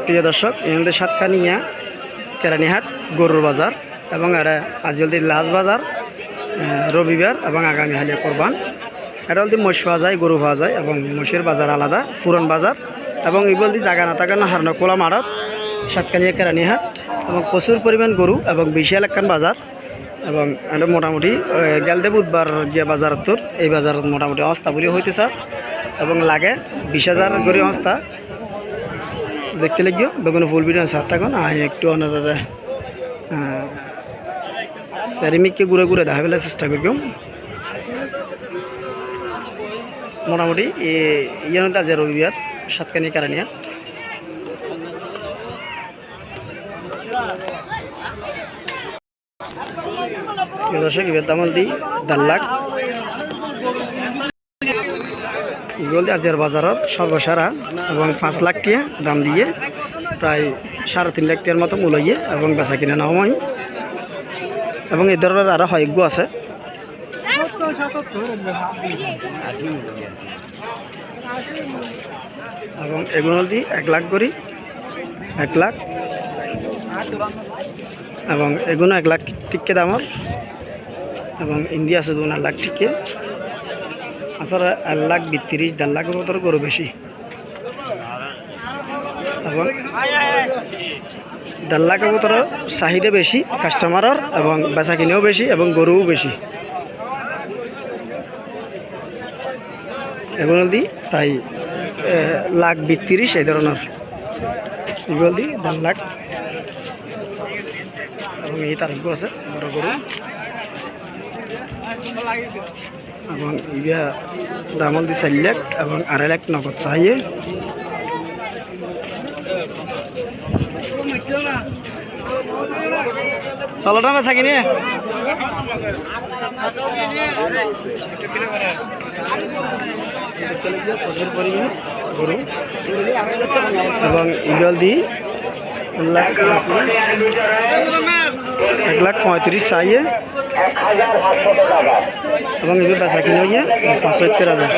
প্রিয় দর্শক আমাদের সাতকানিয়া কেরানীহাট গরুর বাজার এবং এটা আজকাল লাজ বাজার রবিবার এবং আগামী হালিয়া কোরবান। এটা বলতে মোষ পাওয়া যায়, গরু পাওয়া যায় এবং মোষের বাজার আলাদা, পুরন বাজার এবং এই বলতে জায়গা না থাকা না হারনা কোলা মারত সাতকানিয়া কেরানীহাট এবং প্রচুর পরিমাণ গরু এবং বিশাল একখান বাজার এবং এটা মোটামুটি গেলদে বুধবার গিয়া বাজার তোর এই বাজারত মোটামুটি অবস্থা বলে হইতে স্যার এবং লাগে 20,000 গরি অবস্থা দেখতে লাগিও বেগুন ফুল ভিডিও সার থাকুন আই একটু ওনারা সেরিমিককে ঘুরে ঘুরে দেখা ফেলার চেষ্টা করি। মোটামুটি ইয়ানোতে আজ রবিবার সাতকানিয়া কেরানীহাট। দর্শক এবার দাম দিই 10 লাখ বলতে আজের বাজারের সর্বসারা এবং 5 লাখ টিয়া দাম দিয়ে প্রায় 3.5 লাখ টিয়ার মতো মূল্য এবং বেচা কিনে নেওয়া হয় এবং এই ধরনের আরও হয়জ্ঞ আছে এবং এগুলো দিয়ে 1 লাখ করি 1 লাখ এবং এগুলো 1 লাখ টিকে দামর এবং ইন্ডিয়া আছে 2 লাখ টিকে আসলে 1 লাখ 32 1.5 লাখ মতো গরু বেশি এবং 1.5 লাখ মতো চাহিদা বেশি কাস্টমারের এবং বেচা কিনেও বেশি এবং গরুও বেশি। এগুলো দি প্রায় 1 লাখ 32 এই ধরনের এগুলো দি 1.5 লাখ এবং এই তারিখ আছে বড় গরু এবং ইয়া দামল দি 4 লাখ এবং 2.5 লাখ নগদ চাইয়ে চলোটা বেচা কিনে প্রচুর পরিমাণে গরু এবং ইগল দি 1 লাখ 35 চাইয়ে এবং এগুলো বেচা কিনে হইয়া 75,000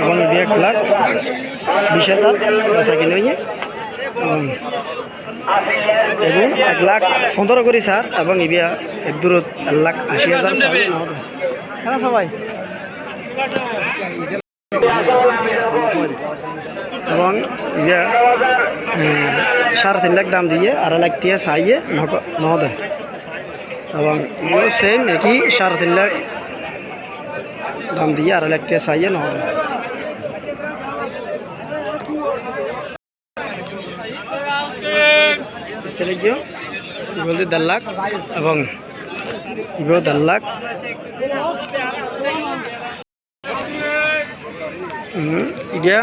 এবং 1 লাখ 20,000 বেচা কিনে হইয়া এবং 1 লাখ 15 করি স্যার এবং ইবিয়া এর দূরত 1 লাখ 80,000 হ্যাঁ সবাই এবং ইয়া 3.5 লাখ দাম দিয়ে 2.5 লাখ টিয়া চাইয়ে নদ এবং এগুলো সেম একই 3.5 লাখ দাম দিয়ে 2.5 লাখ টিয়া চাইয়ে নদ চলে গিয়ে এগুলো 1.5 লাখ এবং এগুলো 1.5 লাখ ইয়া